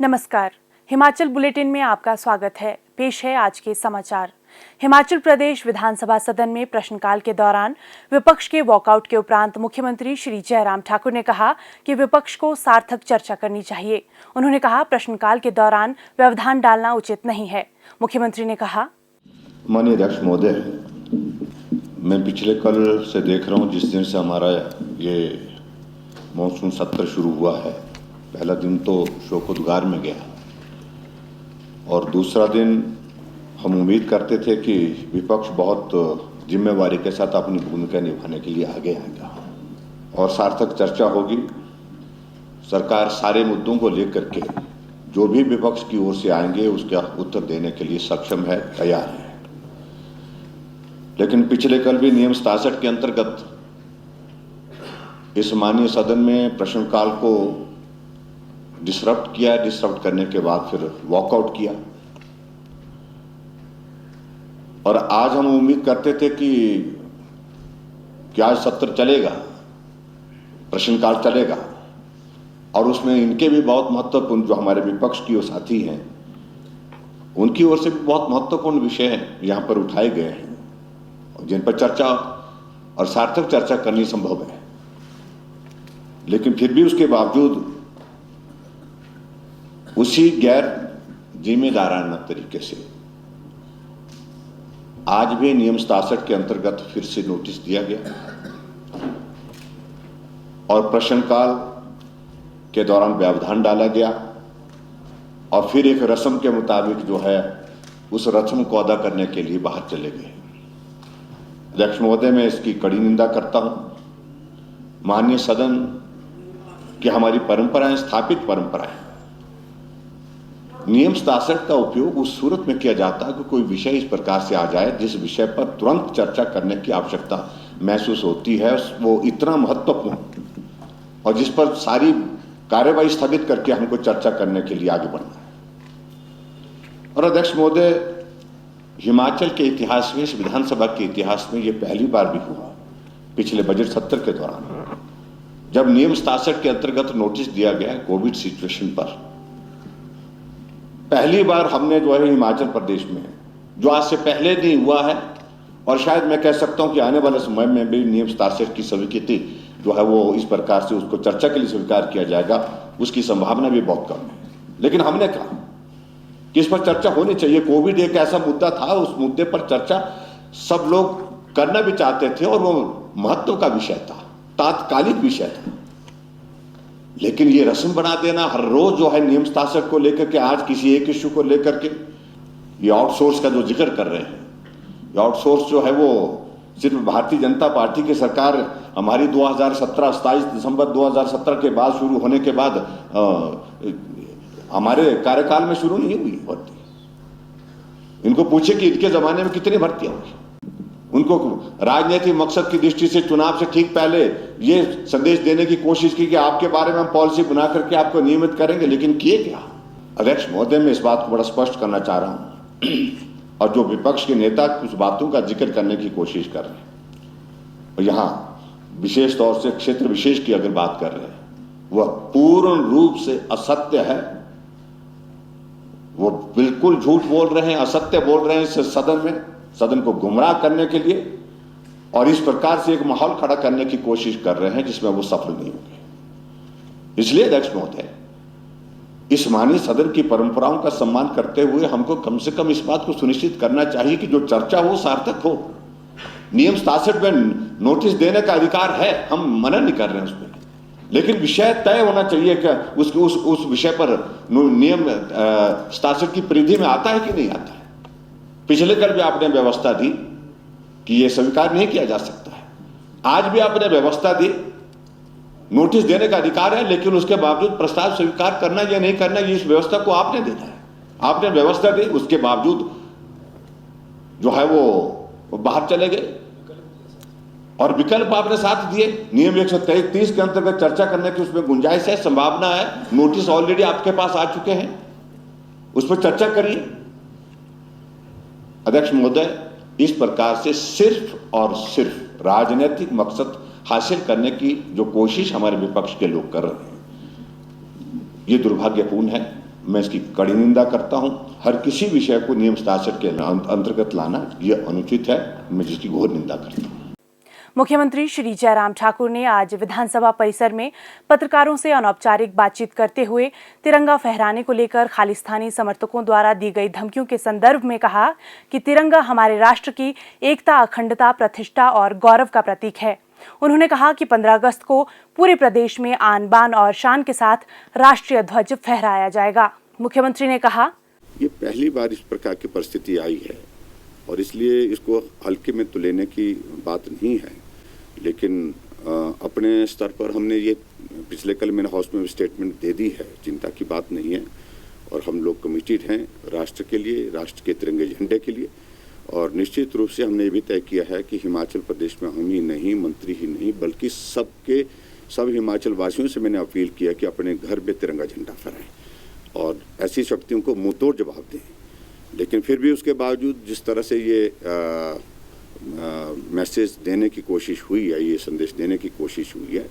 नमस्कार, हिमाचल बुलेटिन में आपका स्वागत है। पेश है आज के समाचार। हिमाचल प्रदेश विधानसभा सदन में प्रश्नकाल के दौरान विपक्ष के वॉकआउट के उपरांत मुख्यमंत्री श्री जयराम ठाकुर ने कहा कि विपक्ष को सार्थक चर्चा करनी चाहिए। उन्होंने कहा, प्रश्नकाल के दौरान व्यवधान डालना उचित नहीं है। मुख्यमंत्री ने कहा, माननीय अध्यक्ष महोदय, मैं पिछले कल से देख रहा हूँ, जिस दिन से हमारा ये मॉनसून सत्र शुरू हुआ है, पहला दिन तो शोकोद्गार में गया और दूसरा दिन हम उम्मीद करते थे कि विपक्ष बहुत जिम्मेवारी के साथ अपनी भूमिका निभाने के लिए आगे आएगा और सार्थक चर्चा होगी। सरकार सारे मुद्दों को लेकर के जो भी विपक्ष की ओर से आएंगे उसका उत्तर देने के लिए सक्षम है, तैयार है। लेकिन पिछले कल भी नियम 67 के अंतर्गत इस माननीय सदन में प्रश्नकाल को डिसरप्ट करने के बाद फिर वॉकआउट किया और आज हम उम्मीद करते थे कि आज सत्र चलेगा, प्रश्नकाल चलेगा और उसमें इनके भी बहुत महत्वपूर्ण, जो हमारे विपक्ष की वो साथी हैं, उनकी ओर से भी बहुत महत्वपूर्ण विषय यहाँ पर उठाए गए हैं जिन पर चर्चा और सार्थक चर्चा करनी संभव है। लेकिन फिर भी उसके बावजूद उसी गैर जिम्मेदाराना तरीके से आज भी नियम 67 के अंतर्गत फिर से नोटिस दिया गया और प्रश्नकाल के दौरान व्यवधान डाला गया और फिर एक रस्म के मुताबिक जो है उस रस्म को अदा करने के लिए बाहर चले गए। अध्यक्ष महोदय, मैं इसकी कड़ी निंदा करता हूं। माननीय सदन की हमारी परंपराएं, स्थापित परंपराएं, नियम 67 का उपयोग उस सूरत में किया जाता है कि कोई विषय इस प्रकार से आ जाए जिस विषय पर तुरंत चर्चा करने की आवश्यकता महसूस होती है, वो इतना महत्वपूर्ण और जिस पर सारी कार्यवाही स्थगित करके हमको चर्चा करने के लिए आगे बढ़ना है। और अध्यक्ष महोदय, हिमाचल के इतिहास में, इस विधानसभा के इतिहास में ये पहली बार भी हुआ पिछले बजट सत्र के दौरान, जब नियम 67 के अंतर्गत नोटिस दिया गया कोविड सिचुएशन पर। पहली बार हमने जो है हिमाचल प्रदेश में, जो आज से पहले नहीं हुआ है और शायद मैं कह सकता हूं कि आने वाले समय में भी नियम 67 की स्वीकृति जो है वो इस प्रकार से उसको चर्चा के लिए स्वीकार किया जाएगा, उसकी संभावना भी बहुत कम है। लेकिन हमने कहा कि इस पर चर्चा होनी चाहिए। कोविड एक ऐसा मुद्दा था, उस मुद्दे पर चर्चा सब लोग करना भी चाहते थे और वो महत्व का विषय था, तात्कालिक विषय था। लेकिन ये रस्म बना देना हर रोज जो है नियम 67 को लेकर के, आज किसी एक इश्यू को लेकर के, ये आउटसोर्स का जो जिक्र कर रहे हैं, ये आउटसोर्स जो है वो सिर्फ भारतीय जनता पार्टी की सरकार हमारी 2017 27 दिसंबर 2017 के बाद शुरू होने के बाद हमारे कार्यकाल में शुरू नहीं हुई भर्ती। इनको पूछे कि इनके जमाने में कितनी भर्तियां हुई। उनको राजनीतिक मकसद की दृष्टि से चुनाव से ठीक पहले ये संदेश देने की कोशिश की कि आपके बारे में हम पॉलिसी बना करके आपको नियमित करेंगे, लेकिन किए क्या? अध्यक्ष महोदय, मैं इस बात को बड़ा स्पष्ट करना चाह रहा हूं और जो विपक्ष के नेता कुछ बातों का जिक्र करने की कोशिश कर रहे हैं और यहां विशेष तौर से क्षेत्र विशेष की अगर बात कर रहे हैं, वह पूर्ण रूप से असत्य है। वो बिल्कुल झूठ बोल रहे हैं, असत्य बोल रहे हैं इस सदन में, सदन को गुमराह करने के लिए और इस प्रकार से एक माहौल खड़ा करने की कोशिश कर रहे हैं जिसमें वो सफल नहीं होंगे। इसलिए अध्यक्ष महोदय, इस माननीय सदन की परंपराओं का सम्मान करते हुए हमको कम से कम इस बात को सुनिश्चित करना चाहिए कि जो चर्चा हो सार्थक हो। नियम 67 में नोटिस देने का अधिकार है, हम मना नहीं कर रहे हैं उसमें, लेकिन विषय तय होना चाहिए कि उस विषय पर नियम 67 की परिधि में आता है कि नहीं आता है। पिछले कल भी आपने व्यवस्था दी कि यह स्वीकार नहीं किया जा सकता है, आज भी आपने व्यवस्था दी, नोटिस देने का अधिकार है, लेकिन उसके बावजूद प्रस्ताव स्वीकार करना या नहीं करना, ये इस व्यवस्था को आपने देना है। आपने व्यवस्था दी, उसके बावजूद जो है वो बाहर चले गए और विकल्प आपने साथ दिए। नियम 133 के अंतर्गत चर्चा करने की उसमें गुंजाइश है, संभावना है, नोटिस ऑलरेडी आपके पास आ चुके हैं, उस पर चर्चा करिए। अध्यक्ष महोदय, इस प्रकार से सिर्फ और सिर्फ राजनीतिक मकसद हासिल करने की जो कोशिश हमारे विपक्ष के लोग कर रहे हैं, ये दुर्भाग्यपूर्ण है मैं इसकी कड़ी निंदा करता हूं। हर किसी विषय को नियम शासन के अंतर्गत लाना यह अनुचित है, मैं जिसकी घोर निंदा करता हूं। मुख्यमंत्री श्री जयराम ठाकुर ने आज विधानसभा परिसर में पत्रकारों से अनौपचारिक बातचीत करते हुए तिरंगा फहराने को लेकर खालिस्तानी समर्थकों द्वारा दी गई धमकियों के संदर्भ में कहा कि तिरंगा हमारे राष्ट्र की एकता, अखंडता, प्रतिष्ठा और गौरव का प्रतीक है। उन्होंने कहा कि 15 अगस्त को पूरे प्रदेश में आन बान और शान के साथ राष्ट्रीय ध्वज फहराया जाएगा। मुख्यमंत्री ने कहा, ये पहली बार इस प्रकार की परिस्थिति आई है और इसलिए इसको हल्के में तो लेने की बात नहीं है, लेकिन अपने स्तर पर हमने ये पिछले कल मैंने हाउस में स्टेटमेंट दे दी है, चिंता की बात नहीं है और हम लोग कमिटेड हैं राष्ट्र के लिए, राष्ट्र के तिरंगे झंडे के लिए। और निश्चित रूप से हमने ये भी तय किया है कि हिमाचल प्रदेश में हम ही नहीं, मंत्री ही नहीं, बल्कि सब हिमाचल वासियों से मैंने अपील किया कि अपने घर में तिरंगा झंडा फहराएं और ऐसी शक्तियों को मुंहतोड़ जवाब दें। लेकिन फिर भी उसके बावजूद जिस तरह से ये मैसेज देने की कोशिश हुई है, ये संदेश देने की कोशिश हुई है,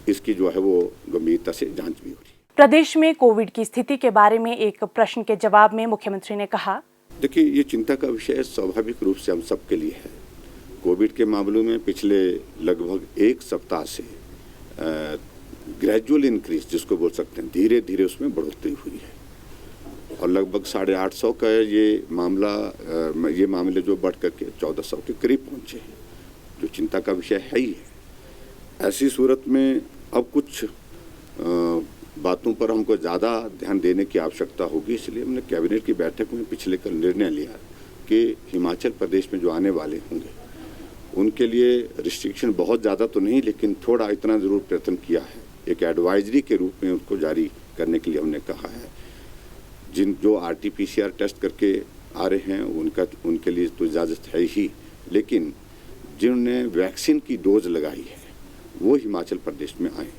इसकी जो है वो गंभीरता से जांच भी हो रही है। प्रदेश में कोविड की स्थिति के बारे में एक प्रश्न के जवाब में मुख्यमंत्री ने कहा, देखिए, ये चिंता का विषय स्वाभाविक रूप से हम सबके लिए है। कोविड के मामलों में पिछले लगभग एक सप्ताह से ग्रेजुअल इंक्रीज जिसको बोल सकते हैं, धीरे धीरे उसमें बढ़ोतरी हुई है और लगभग 850 का ये मामले जो बढ़ करके 1400 के करीब पहुंचे हैं, जो चिंता का विषय है ही है। ऐसी सूरत में अब कुछ बातों पर हमको ज़्यादा ध्यान देने की आवश्यकता होगी, इसलिए हमने कैबिनेट की बैठक में पिछले कल निर्णय लिया कि हिमाचल प्रदेश में जो आने वाले होंगे उनके लिए रिस्ट्रिक्शन बहुत ज़्यादा तो नहीं, लेकिन थोड़ा इतना ज़रूर प्रयत्न किया है, एक एडवाइजरी के रूप में उसको जारी करने के लिए हमने कहा है। जो RT-PCR टेस्ट करके आ रहे हैं उनके लिए तो इजाज़त है ही, लेकिन जिन्होंने वैक्सीन की डोज लगाई है वो हिमाचल प्रदेश में आए।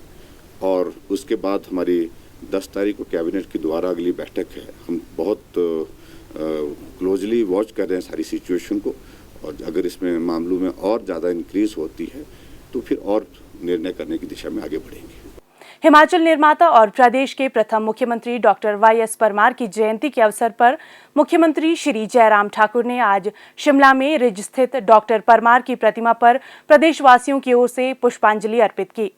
और उसके बाद हमारी 10 तारीख को कैबिनेट के द्वारा अगली बैठक है। हम बहुत क्लोजली वॉच कर रहे हैं सारी सिचुएशन को और अगर इसमें मामलों में और ज़्यादा इंक्रीज होती है तो फिर और निर्णय करने की दिशा में आगे बढ़ेंगे। हिमाचल निर्माता और प्रदेश के प्रथम मुख्यमंत्री डॉक्टर YS परमार की जयंती के अवसर पर मुख्यमंत्री श्री जयराम ठाकुर ने आज शिमला में रिज स्थित डॉक्टर परमार की प्रतिमा पर प्रदेशवासियों की ओर से पुष्पांजलि अर्पित की।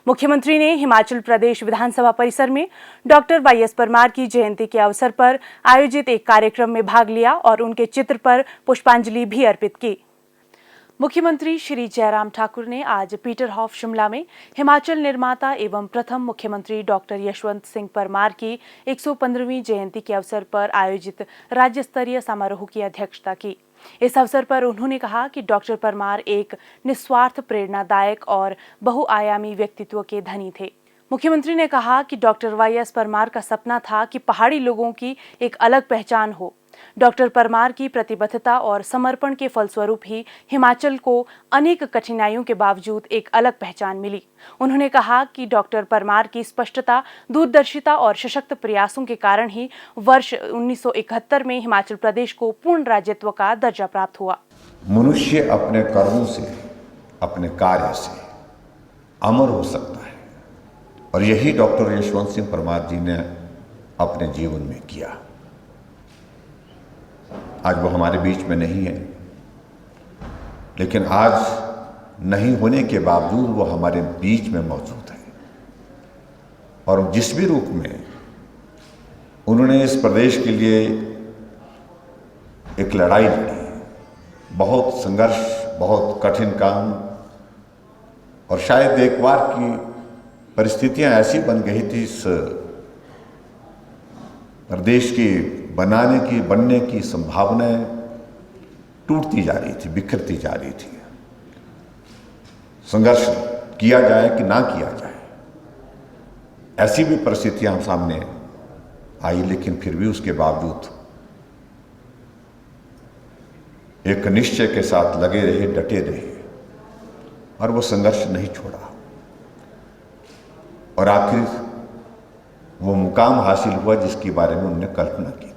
मुख्यमंत्री ने हिमाचल प्रदेश विधानसभा परिसर में डॉक्टर YS परमार की जयंती के अवसर पर आयोजित एक कार्यक्रम में भाग लिया और उनके चित्र पर पुष्पांजलि भी अर्पित की। मुख्यमंत्री श्री जयराम ठाकुर ने आज पीटरहॉफ शिमला में हिमाचल निर्माता एवं प्रथम मुख्यमंत्री डॉक्टर यशवंत सिंह परमार की 115वीं जयंती के अवसर पर आयोजित राज्य स्तरीय समारोह की अध्यक्षता की। इस अवसर पर उन्होंने कहा कि डॉक्टर परमार एक निस्वार्थ, प्रेरणादायक और बहुआयामी व्यक्तित्व के धनी थे। मुख्यमंत्री ने कहा कि डॉक्टर YS परमार का सपना था कि पहाड़ी लोगों की एक अलग पहचान हो। डॉक्टर परमार की प्रतिबद्धता और समर्पण के फलस्वरूप ही हिमाचल को अनेक कठिनाइयों के बावजूद एक अलग पहचान मिली। उन्होंने कहा कि डॉक्टर परमार की स्पष्टता, दूरदर्शिता और सशक्त प्रयासों के कारण ही वर्ष 1971 में हिमाचल प्रदेश को पूर्ण राज्यत्व का दर्जा प्राप्त हुआ। मनुष्य अपने कर्मों से, अपने कार्य से अमर हो सकता है और यही डॉक्टर यशवंत सिंह परमार जी ने अपने जीवन में किया। आज वो हमारे बीच में नहीं है, लेकिन आज नहीं होने के बावजूद वो हमारे बीच में मौजूद है और जिस भी रूप में उन्होंने इस प्रदेश के लिए एक लड़ाई लड़ी, बहुत संघर्ष, बहुत कठिन काम और शायद एक बार की परिस्थितियां ऐसी बन गई थी इस प्रदेश की बनने की संभावनाएं टूटती जा रही थी, बिखरती जा रही थी। संघर्ष किया जाए कि ना किया जाए, ऐसी भी परिस्थितियां सामने आई, लेकिन फिर भी उसके बावजूद एक निश्चय के साथ लगे रहे, डटे रहे और वो संघर्ष नहीं छोड़ा और आखिर वो मुकाम हासिल हुआ जिसके बारे में उन्होंने कल्पना की थी।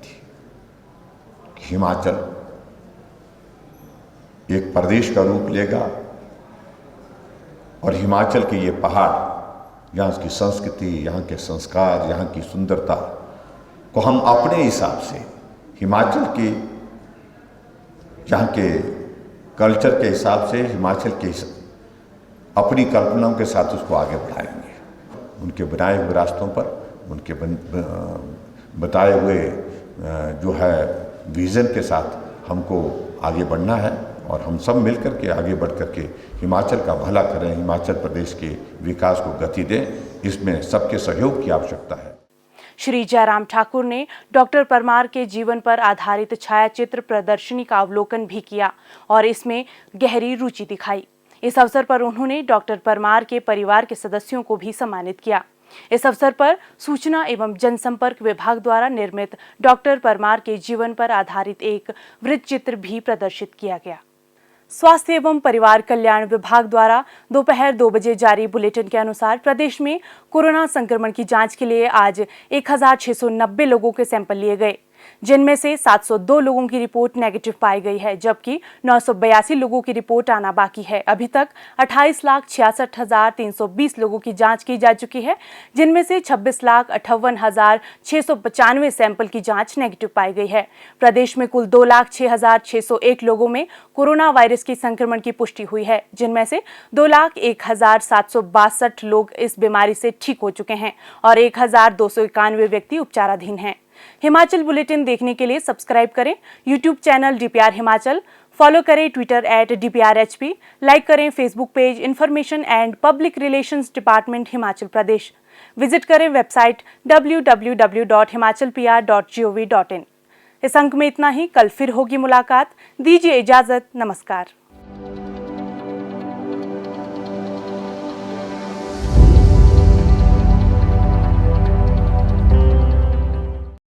हिमाचल एक प्रदेश का रूप लेगा और हिमाचल के ये पहाड़ यहाँ की संस्कृति, यहाँ के संस्कार, यहाँ की सुंदरता को हम अपने हिसाब से हिमाचल की, यहाँ के कल्चर के हिसाब से, हिमाचल के अपनी कल्पनाओं के साथ उसको आगे बढ़ाएंगे। उनके बनाए हुए रास्तों पर, उनके बताए हुए जो है विज़न के साथ हमको आगे बढ़ना है और हम सब मिलकर के आगे बढ़ कर के हिमाचल का भला करें, हिमाचल प्रदेश के विकास को गति दें। इसमें सबके सहयोग की आवश्यकता है। श्री जयराम ठाकुर ने डॉक्टर परमार के जीवन पर आधारित छायाचित्र प्रदर्शनी का अवलोकन भी किया और इसमें गहरी रुचि दिखाई। इस अवसर पर उन्होंने डॉक्टर परमार के परिवार के सदस्यों को भी सम्मानित किया। इस अवसर पर सूचना एवं जनसंपर्क विभाग द्वारा निर्मित डॉक्टर परमार के जीवन पर आधारित एक वृत्त चित्र भी प्रदर्शित किया गया। स्वास्थ्य एवं परिवार कल्याण विभाग द्वारा दोपहर 2 बजे जारी बुलेटिन के अनुसार प्रदेश में कोरोना संक्रमण की जांच के लिए आज 1690 लोगों के सैंपल लिए गए, जिनमें से 702 लोगों की रिपोर्ट नेगेटिव पाई गई है, जबकि 982 लोगों की रिपोर्ट आना बाकी है। अभी तक 28,66,320 लोगों की जांच की जा चुकी है, जिनमें से 26,58,695 सैंपल की जांच नेगेटिव पाई गई है। प्रदेश में कुल 2,06,601 लोगों में कोरोना वायरस की संक्रमण की पुष्टि हुई है, जिनमें से 2,01,762 लोग इस बीमारी से ठीक हो चुके हैं और 1,291 व्यक्ति उपचाराधीन हैं। हिमाचल बुलेटिन देखने के लिए सब्सक्राइब करें YouTube channel DPR Himachal, follow करें ट्विटर @DPRHP, लाइक करें Facebook page information and public relations department Himachal Pradesh, visit करें वेबसाइट www.himachalpr.gov.in। इस अंक में इतना ही। कल फिर होगी मुलाकात। दीजिए इजाजत। नमस्कार।